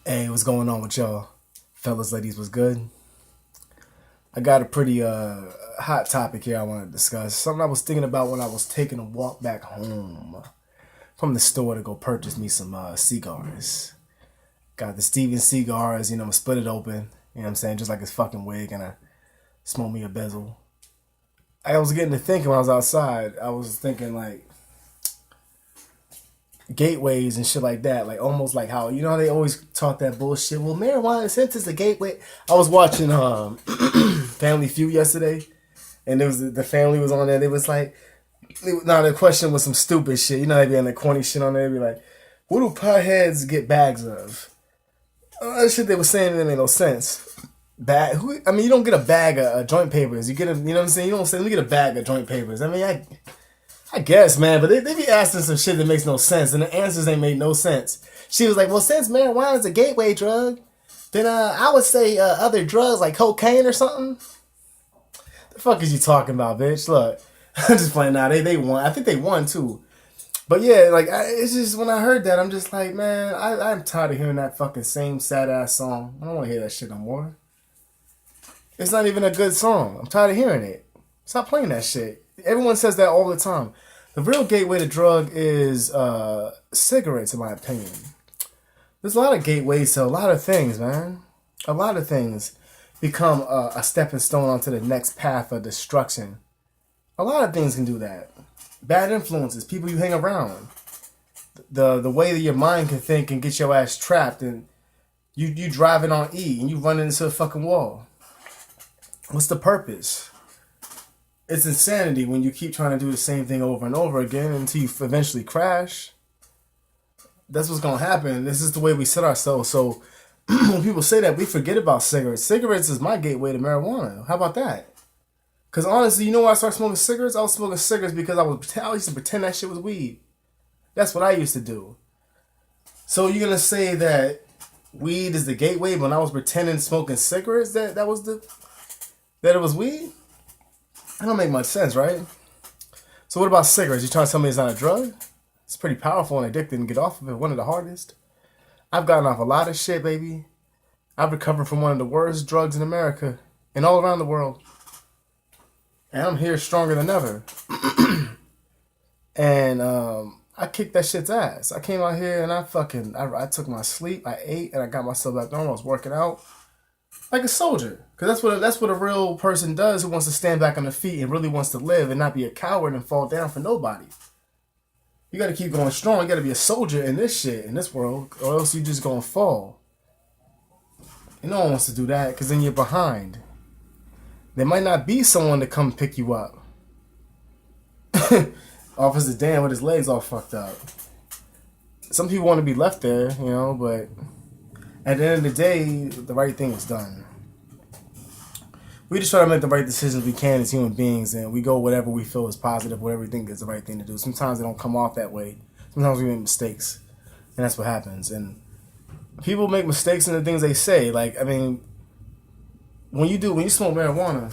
Hey, what's going on with y'all? Fellas, ladies, what's good? I got a pretty hot topic here I want to discuss. Something I was thinking about when I was taking a walk back home from the store to go purchase me some cigars. Got the Steven cigars, I'm gonna split it open, you know what I'm saying, just like his fucking wig, and I smoke me a bezel. I was getting to thinking when I was outside, I was thinking like gateways and shit like that, like almost like how how they always talk that bullshit. Well, marijuana since it's a gateway. I was watching Family Feud yesterday, and there was the family was on there. They was like, now the question was some stupid shit. They be on the corny shit on there. They be like, what do potheads get bags of? That shit they were saying didn't make no sense. Bag? Who? I mean, you don't get a bag of joint papers. You get a, you know what I'm saying? You don't say, let me get a bag of joint papers. I mean, I guess, man, but they be asking some shit that makes no sense, and the answers ain't made no sense. She was like, well, since marijuana is a gateway drug, then I would say other drugs like cocaine or something. The fuck is you talking about, bitch? Look, I'm just playing now. They won. I think they won, too. But yeah, like, it's just, when I heard that, I'm just like, man, I'm tired of hearing that fucking same sad-ass song. I don't want to hear that shit no more. It's not even a good song. I'm tired of hearing it. Stop playing that shit. Everyone says that all the time. The real gateway to drug is cigarettes, in my opinion. There's a lot of gateways to a lot of things, man. A lot of things become a stepping stone onto the next path of destruction. A lot of things can do that. Bad influences, people you hang around. The way that your mind can think and get your ass trapped, and you driving on E and you run into a fucking wall. What's the purpose? It's insanity when you keep trying to do the same thing over and over again until you eventually crash. That's what's going to happen. This is the way we set ourselves. So when people say that, we forget about cigarettes. Cigarettes is my gateway to marijuana. How about that? Because honestly, you know why I started smoking cigarettes? I was smoking cigarettes because I used to pretend that shit was weed. That's what I used to do. So you're going to say that weed is the gateway when I was pretending smoking cigarettes that it was weed? That don't make much sense, right? So what about cigarettes? You trying to tell me it's not a drug? It's pretty powerful and addictive and get off of it. One of the hardest. I've gotten off a lot of shit, baby. I've recovered from one of the worst drugs in America and all around the world. And I'm here stronger than ever. And I kicked that shit's ass. I came out here and I took my sleep, I ate, and I got myself back on. I was working out. Like a soldier. Because that's what a real person does who wants to stand back on their feet and really wants to live and not be a coward and fall down for nobody. You got to keep going strong. You got to be a soldier in this shit, in this world, or else you just going to fall. And no one wants to do that because then you're behind. There might not be someone to come pick you up. Officer Dan with his legs all fucked up. Some people want to be left there, but at the end of the day, the right thing was done. We just try to make the right decisions we can as human beings, and we go whatever we feel is positive, whatever we think is the right thing to do. Sometimes they don't come off that way. Sometimes we make mistakes, and that's what happens. And people make mistakes in the things they say. Like, I mean, when you smoke marijuana,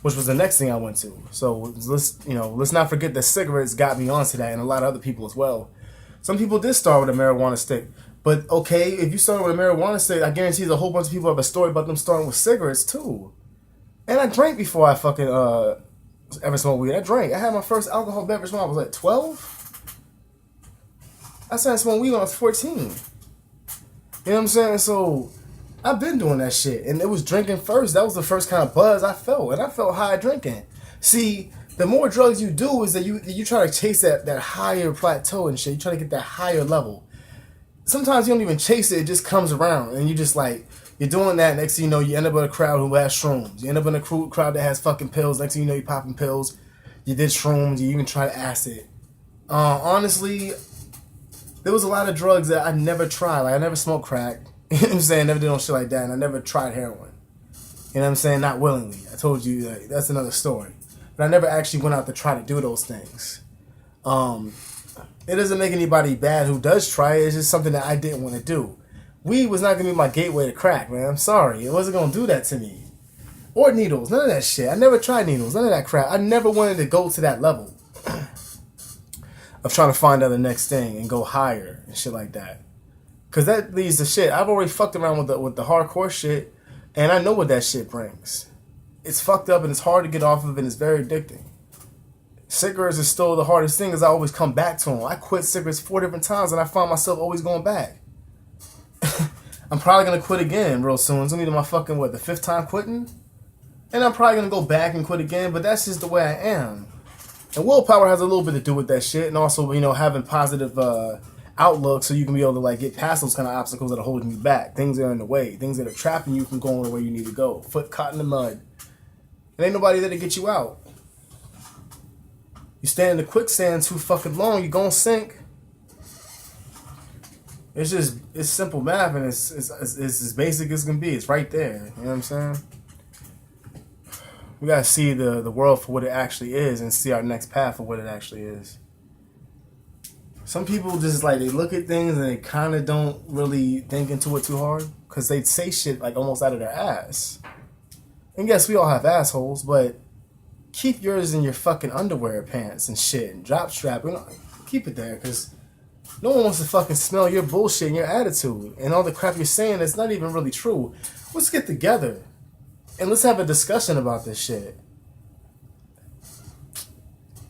which was the next thing I went to. So let's not forget that cigarettes got me onto that, and a lot of other people as well. Some people did start with a marijuana stick. But okay, if you start with a marijuana stick, I guarantee there's a whole bunch of people have a story about them starting with cigarettes too. And I drank before I fucking ever smoked weed. I drank. I had my first alcohol beverage when I was like 12. I started smoking weed when I was 14. You know what I'm saying? So I've been doing that shit. And it was drinking first. That was the first kind of buzz I felt. And I felt high drinking. See, the more drugs you do is that you try to chase that higher plateau and shit. You try to get that higher level. Sometimes you don't even chase it, it just comes around. And you just like, you're doing that, next thing you know, you end up in a crowd who has shrooms. You end up in a crowd that has fucking pills. Next thing you know, you're popping pills. You did shrooms, you even tried acid. Honestly, there was a lot of drugs that I never tried. Like, I never smoked crack. You know what I'm saying? Never did no shit like that. And I never tried heroin. You know what I'm saying? Not willingly. I told you that that's another story. But I never actually went out to try to do those things. It doesn't make anybody bad who does try it. It's just something that I didn't want to do. Weed was not going to be my gateway to crack, man. I'm sorry. It wasn't going to do that to me. Or needles. None of that shit. I never tried needles. None of that crap. I never wanted to go to that level of trying to find out the next thing and go higher and shit like that. Cause that leads to shit. I've already fucked around with the hardcore shit, and I know what that shit brings. It's fucked up and it's hard to get off of, and it's very addicting. Cigarettes is still the hardest thing, as I always come back to them. I quit cigarettes 4 different times, and I find myself always going back. I'm probably gonna quit again real soon. It's gonna be my fucking the 5th time quitting, and I'm probably gonna go back and quit again. But that's just the way I am. And willpower has a little bit to do with that shit, and also having positive outlook, so you can be able to like get past those kind of obstacles that are holding you back. Things that are in the way, things that are trapping you from going the way you need to go. Foot caught in the mud. There ain't nobody there to get you out. You stand in the quicksand too fucking long, you gonna sink. It's simple math, and it's as basic as can be. It's right there. You know what I'm saying? We gotta see the world for what it actually is, and see our next path for what it actually is. Some people just like, they look at things and they kind of don't really think into it too hard, because they say shit like almost out of their ass. And yes, we all have assholes, but keep yours in your fucking underwear pants and shit, and drop strap. Keep it there, because no one wants to fucking smell your bullshit and your attitude and all the crap you're saying that's not even really true. Let's get together and let's have a discussion about this shit.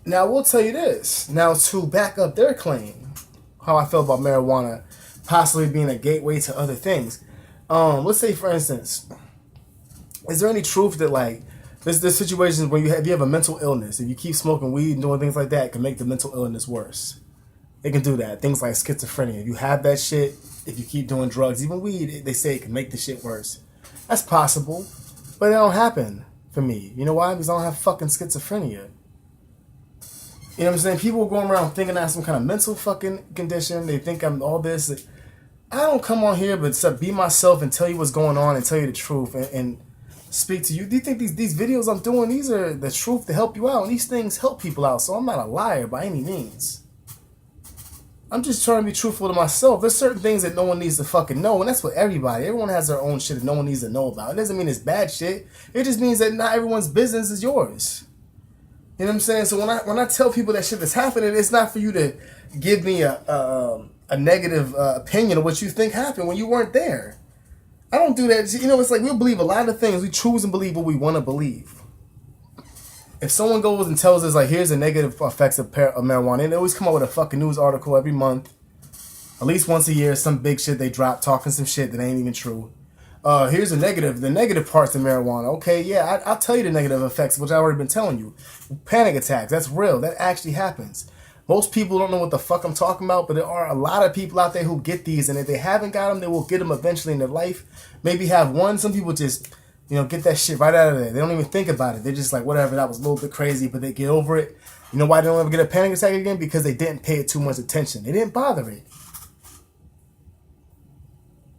Now, we'll tell you this. Now, to back up their claim, how I feel about marijuana possibly being a gateway to other things. Let's say, for instance, is there any truth that, like, there's situations where if you have a mental illness, if you keep smoking weed and doing things like that, it can make the mental illness worse. It can do that. Things like schizophrenia. If you have that shit, if you keep doing drugs, even weed, they say it can make the shit worse. That's possible, but it don't happen for me. You know why? Because I don't have fucking schizophrenia. You know what I'm saying? People are going around thinking I have some kind of mental fucking condition. They think I'm all this. I don't come on here but to be myself and tell you what's going on and tell you the truth and speak to you. Do you think these videos I'm doing, these are the truth to help you out? And these things help people out. So I'm not a liar by any means. I'm just trying to be truthful to myself. There's certain things that no one needs to fucking know, and that's what everybody. Everyone has their own shit that no one needs to know about. It doesn't mean it's bad shit. It just means that not everyone's business is yours. You know what I'm saying? So when I tell people that shit that's happening, it's not for you to give me a negative opinion of what you think happened when you weren't there. I don't do that. You know, it's like we believe a lot of things. We choose and believe what we want to believe. If someone goes and tells us, like, here's the negative effects of marijuana, and they always come out with a fucking news article every month, at least once a year, some big shit they drop, talking some shit that ain't even true. Here's the negative parts of marijuana. Okay, yeah, I'll tell you the negative effects, which I've already been telling you. Panic attacks, that's real. That actually happens. Most people don't know what the fuck I'm talking about, but there are a lot of people out there who get these, and if they haven't got them, they will get them eventually in their life. Maybe have one. Some people just, get that shit right out of there. They don't even think about it. They're just like, whatever, that was a little bit crazy, but they get over it. You know why they don't ever get a panic attack again? Because they didn't pay it too much attention. They didn't bother it.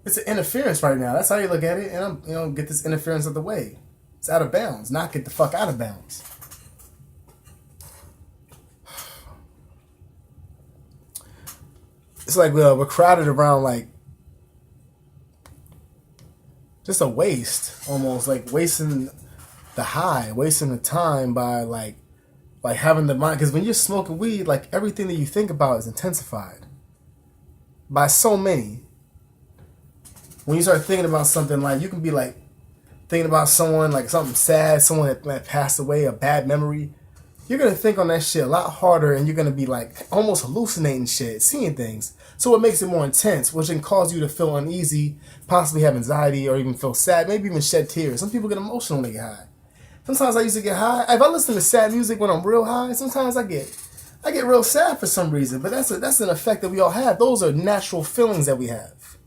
It's an interference right now. That's how you look at it. And I'm, get this interference out of the way. It's out of bounds. Not get the fuck out of bounds. It's like we're crowded around, like, just a waste, almost, like wasting the high, wasting the time by like having the mind. Because when you're smoking weed, like, everything that you think about is intensified by so many. When you start thinking about something, like, you can be like thinking about someone, like something sad, someone that passed away, a bad memory. You're going to think on that shit a lot harder, and you're going to be like almost hallucinating shit, seeing things. So it makes it more intense, which can cause you to feel uneasy, possibly have anxiety, or even feel sad, maybe even shed tears. Some people get emotional when they get high. Sometimes I used to get high. If I listen to sad music when I'm real high, sometimes I get real sad for some reason. But that's an effect that we all have. Those are natural feelings that we have.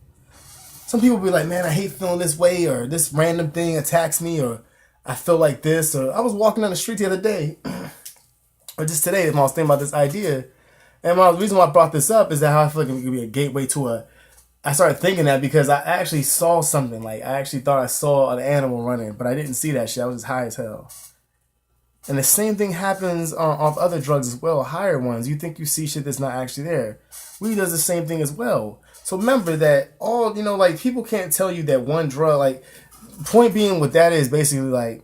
Some people be like, man, I hate feeling this way, or this random thing attacks me, or I feel like this. Or I was walking down the street the other day, or just today, when I was thinking about this idea. And the reason why I brought this up is that how I feel like it could be a gateway to I started thinking that because I actually saw something. Like, I actually thought I saw an animal running, but I didn't see that shit. I was just high as hell. And the same thing happens on other drugs as well, higher ones. You think you see shit that's not actually there. Weed does the same thing as well. So remember that all, like, people can't tell you that one drug, like, point being what that is basically, like,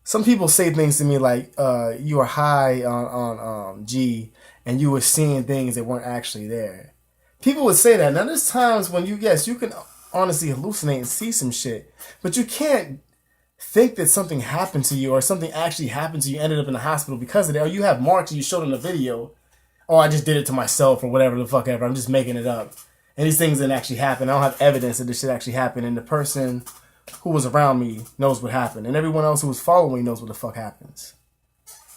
some people say things to me like, you were high on G and you were seeing things that weren't actually there. People would say that. Now, there's times when yes, you can honestly hallucinate and see some shit, but you can't think that something happened to you or something actually happened to you, ended up in the hospital because of it, or you have marks and you showed in the video, oh, I just did it to myself or whatever the fuck ever, I'm just making it up. And these things didn't actually happen. I don't have evidence that this shit actually happened, and the person who was around me knows what happened, and everyone else who was following me knows what the fuck happens.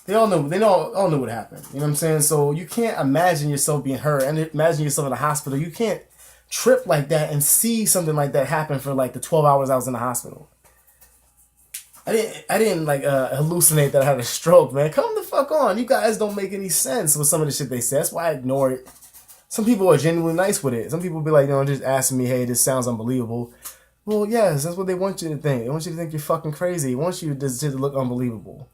They all know what happened. You know what I'm saying? So you can't imagine yourself being hurt and imagine yourself in the hospital. You can't trip like that and see something like that happen for like the 12 hours I was in the hospital. I didn't like hallucinate that I had a stroke, man. Come the fuck on. You guys don't make any sense with some of the shit they say. That's why I ignore it. Some people are genuinely nice with it. Some people be like, just asking me, hey, this sounds unbelievable. Well, yes, that's what they want you to think. They want you to think you're fucking crazy. They want you to look unbelievable.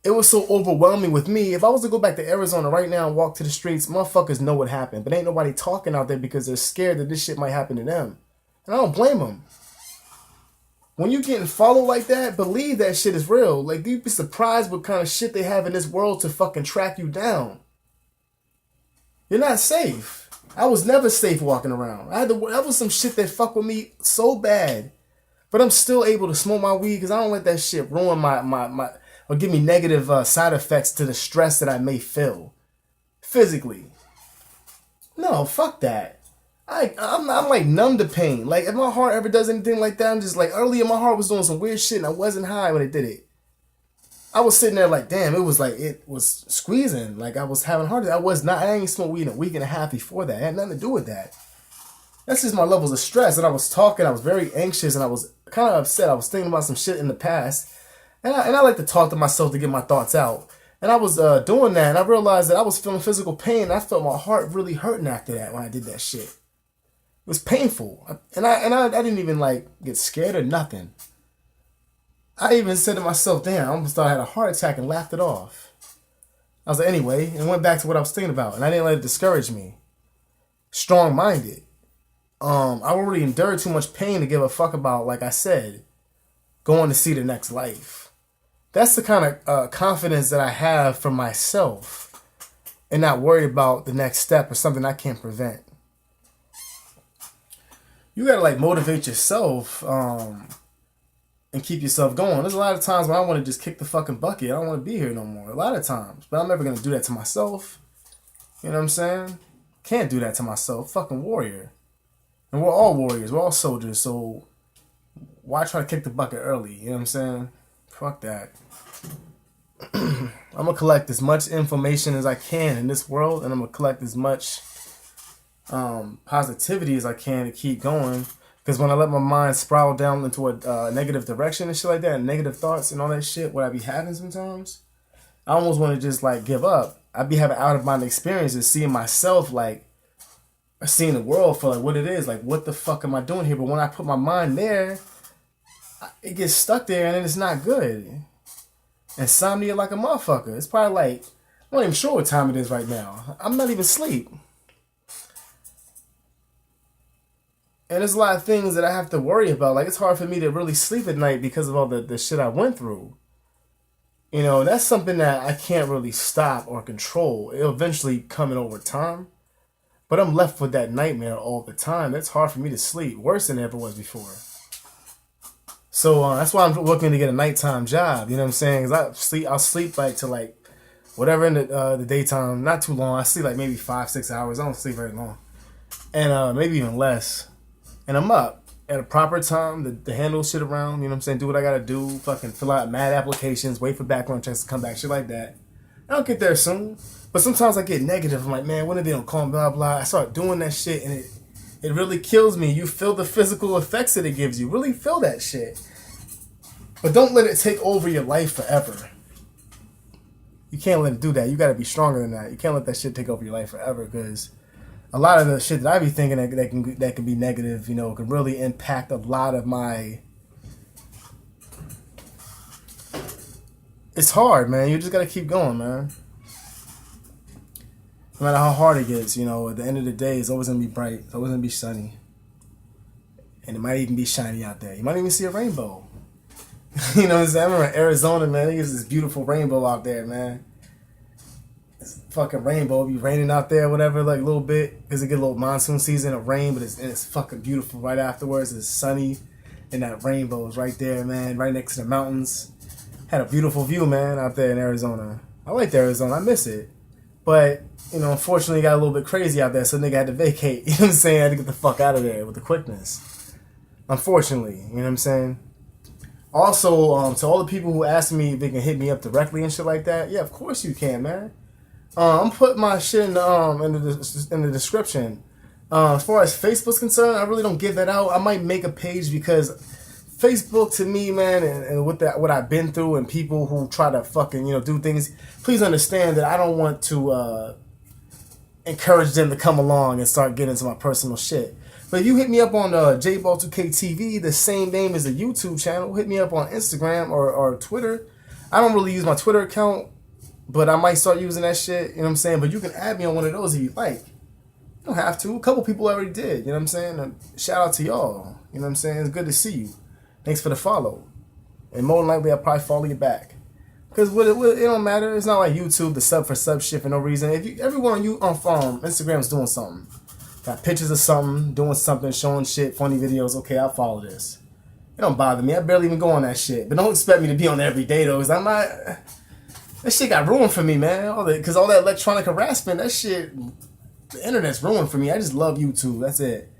It was so overwhelming with me. If I was to go back to Arizona right now and walk to the streets, motherfuckers know what happened. But ain't nobody talking out there because they're scared that this shit might happen to them. And I don't blame them. When you getting followed like that, believe that shit is real. Like, you'd be surprised what kind of shit they have in this world to fucking track you down. You're not safe. I was never safe walking around. That was some shit that fucked with me so bad. But I'm still able to smoke my weed because I don't let that shit ruin my or give me negative side effects to the stress that I may feel physically. No, fuck that. I'm like numb to pain. Like, if my heart ever does anything like that, I'm just like, earlier my heart was doing some weird shit and I wasn't high when it did it. I was sitting there like, damn, it was squeezing. Like, I was having heart attack. I ain't smoked weed in a week and a half before that. It had nothing to do with that. That's just my levels of stress. And I was talking, I was very anxious, and I was kind of upset. I was thinking about some shit in the past. And I like to talk to myself to get my thoughts out. And I was doing that, and I realized that I was feeling physical pain. And I felt my heart really hurting after that when I did that shit. It was painful. And I didn't even, like, get scared or nothing. I even said to myself, damn, I almost thought I had a heart attack and laughed it off. I was like, anyway, and went back to what I was thinking about. And I didn't let it discourage me. Strong-minded. I already endured too much pain to give a fuck about, like I said, going to see the next life. That's the kind of confidence that I have for myself and not worried about the next step or something I can't prevent. You gotta like motivate yourself and keep yourself going. There's a lot of times when I want to just kick the fucking bucket. I don't want to be here no more. A lot of times. But I'm never going to do that to myself. You know what I'm saying? Can't do that to myself. Fucking warrior. And we're all warriors. We're all soldiers. So why try to kick the bucket early? You know what I'm saying? Fuck that. I'm going to collect as much information as I can in this world. And I'm going to collect as much positivity as I can to keep going. Because when I let my mind spiral down into a negative direction and shit like that, and negative thoughts and all that shit, what I be having sometimes, I almost want to just like give up. I be having out of mind experiences, seeing myself like, seeing the world for like what it is, like what the fuck am I doing here? But when I put my mind there, it gets stuck there and then it's not good. Insomnia like a motherfucker. It's probably like, I'm not even sure what time it is right now. I'm not even asleep. And there's a lot of things that I have to worry about. Like, it's hard for me to really sleep at night because of all the shit I went through. You know, that's something that I can't really stop or control. It'll eventually come in over time. But I'm left with that nightmare all the time. It's hard for me to sleep. Worse than it ever was before. So that's why I'm looking to get a nighttime job. You know what I'm saying? Because I'll sleep like to like whatever in the daytime. Not too long. I sleep like maybe 5-6 hours. I don't sleep very long. And maybe even less. And I'm up at a proper time to handle shit around, you know what I'm saying? Do what I gotta do, fucking fill out mad applications, wait for background checks to come back, shit like that. I'll get there soon. But sometimes I get negative. I'm like, man, when are they gonna call me, blah, blah. I start doing that shit and it really kills me. You feel the physical effects that it gives you. Really feel that shit. But don't let it take over your life forever. You can't let it do that. You gotta be stronger than that. You can't let that shit take over your life forever because a lot of the shit that I be thinking that can be negative, you know, can really impact a lot of my. It's hard, man. You just gotta keep going, man. No matter how hard it gets, you know, at the end of the day, it's always gonna be bright. It's always gonna be sunny, and it might even be shiny out there. You might even see a rainbow. You know what I'm saying? I remember Arizona, man. There's this beautiful rainbow out there, man. It's fucking rainbow. It'll be raining out there, whatever, like a little bit, because it get a little monsoon season of rain, but it's fucking beautiful right afterwards. It's sunny, and that rainbow is right there, man, right next to the mountains. Had a beautiful view, man, out there in Arizona. I liked Arizona. I miss it. But, you know, unfortunately, it got a little bit crazy out there, so nigga had to vacate. You know what I'm saying? I had to get the fuck out of there with the quickness. Unfortunately, you know what I'm saying? Also, to all the people who ask me if they can hit me up directly and shit like that, yeah, of course you can, man. I'm putting my shit in the description. As far as Facebook's concerned, I really don't give that out. I might make a page because Facebook to me, man, and with that, what I've been through, and people who try to fucking, you know, do things. Please understand that I don't want to encourage them to come along and start getting into my personal shit. But if you hit me up on JBall2K TV, the same name as the YouTube channel, hit me up on Instagram or Twitter. I don't really use my Twitter account, but I might start using that shit, you know what I'm saying? But you can add me on one of those if you like. You don't have to. A couple people already did, you know what I'm saying? Shout out to y'all, you know what I'm saying? It's good to see you. Thanks for the follow. And more than likely, I'll probably follow you back. Because it don't matter. It's not like YouTube, the sub for sub shit for no reason. If everyone on Instagram is doing something, got pictures of something, doing something, showing shit, funny videos, okay, I'll follow this. It don't bother me. I barely even go on that shit. But don't expect me to be on there every day, though, because I'm not... That shit got ruined for me, man. Because all that electronic harassment, that shit... The internet's ruined for me. I just love YouTube. That's it.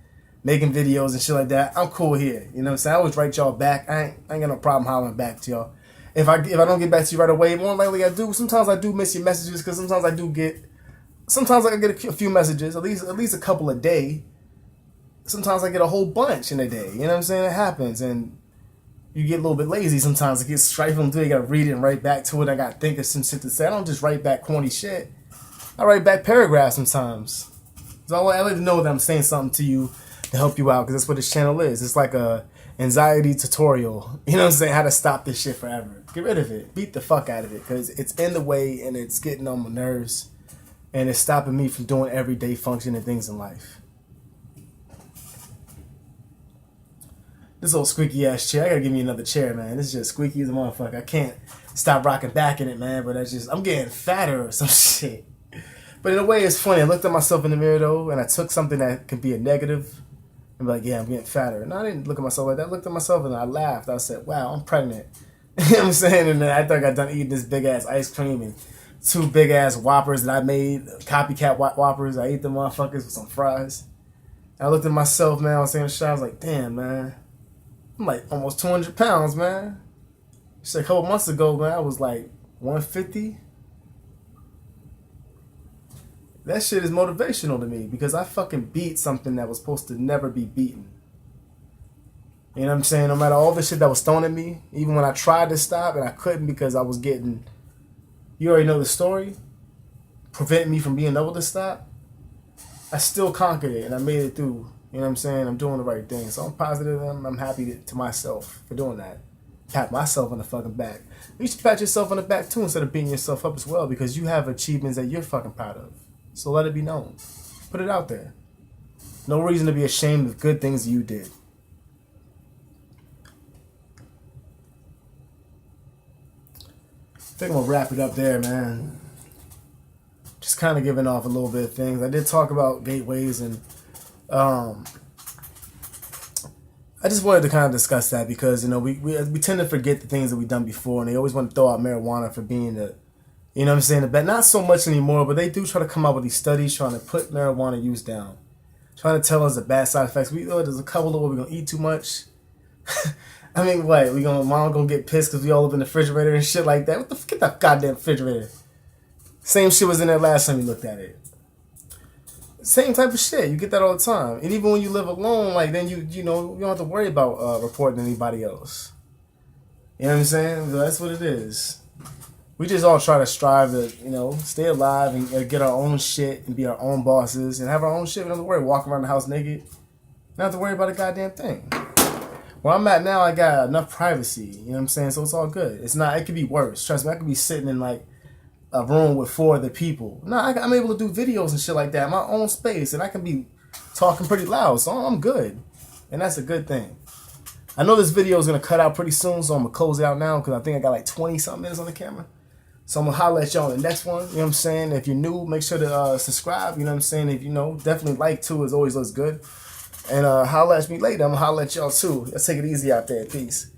Making videos and shit like that. I'm cool here. You know what I'm saying? I always write y'all back. I ain't got no problem hollering back to y'all. If I don't get back to you right away, more likely I do. Sometimes I do miss your messages because sometimes I get a few messages, at least a couple a day. Sometimes I get a whole bunch in a day. You know what I'm saying? It happens, and you get a little bit lazy sometimes. It gets trifling through. You gotta read it and write back to it. I gotta think of some shit to say. I don't just write back corny shit. I write back paragraphs sometimes. So I like to know that I'm saying something to you to help you out, because that's what this channel is. It's like a anxiety tutorial. You know what I'm saying? How to stop this shit forever. Get rid of it. Beat the fuck out of it, because it's in the way and it's getting on my nerves. And it's stopping me from doing everyday functioning things in life. This old squeaky ass chair. I gotta give me another chair, man. This is just squeaky as a motherfucker. I can't stop rocking back in it, man. But I'm getting fatter or some shit. But in a way, it's funny. I looked at myself in the mirror, though, and I took something that could be a negative and be like, yeah, I'm getting fatter. And I didn't look at myself like that. I looked at myself and I laughed. I said, wow, I'm pregnant. You know what I'm saying? And then I thought I got done eating this big-ass ice cream and 2 big-ass Whoppers that I made, copycat Whoppers. I ate them motherfuckers with some fries. And I looked at myself, man. I was saying, I was like, damn, man. I'm like almost 200 pounds, man. Just a couple months ago, man, I was like 150. That shit is motivational to me because I fucking beat something that was supposed to never be beaten. You know what I'm saying? No matter all the shit that was thrown at me, even when I tried to stop and I couldn't because I was getting, you already know the story, preventing me from being able to stop, I still conquered it and I made it through. You know what I'm saying? I'm doing the right thing. So I'm positive and I'm happy to myself for doing that. Pat myself on the fucking back. You should pat yourself on the back too instead of beating yourself up as well, because you have achievements that you're fucking proud of. So let it be known. Put it out there. No reason to be ashamed of good things you did. I think I'm going to wrap it up there, man. Just kind of giving off a little bit of things. I did talk about gateways, and I just wanted to kind of discuss that because, you know, we tend to forget the things that we've done before, and they always want to throw out marijuana for being the, you know what I'm saying, but not so much anymore, but they do try to come up with these studies trying to put marijuana use down. Trying to tell us the bad side effects. There's a couple of where we're going to eat too much. I mean, what? Mom gonna get pissed because we all live in the refrigerator and shit like that? What the fuck? Get that goddamn refrigerator. Same shit was in there last time you looked at it. Same type of shit. You get that all the time. And even when you live alone, like, then you don't have to worry about reporting anybody else. You know what I'm saying? That's what it is. We just all try to strive to, you know, stay alive and get our own shit and be our own bosses and have our own shit. We don't have to worry. Walk around the house naked. Don't have to worry about a goddamn thing. Where I'm at now, I got enough privacy. You know what I'm saying? So it's all good. It could be worse. Trust me, I could be sitting in like a room with 4 other people. No, I'm able to do videos and shit like that in my own space, and I can be talking pretty loud. So I'm good, and that's a good thing. I know this video is gonna cut out pretty soon, so I'm gonna close it out now because I think I got like 20 something minutes on the camera. So I'm gonna holler at y'all on the next one. You know what I'm saying? If you're new, make sure to subscribe. You know what I'm saying? If you know, definitely like too. It always looks good. And holler at me later. I'm gonna holler at y'all too. Let's take it easy out there. Peace.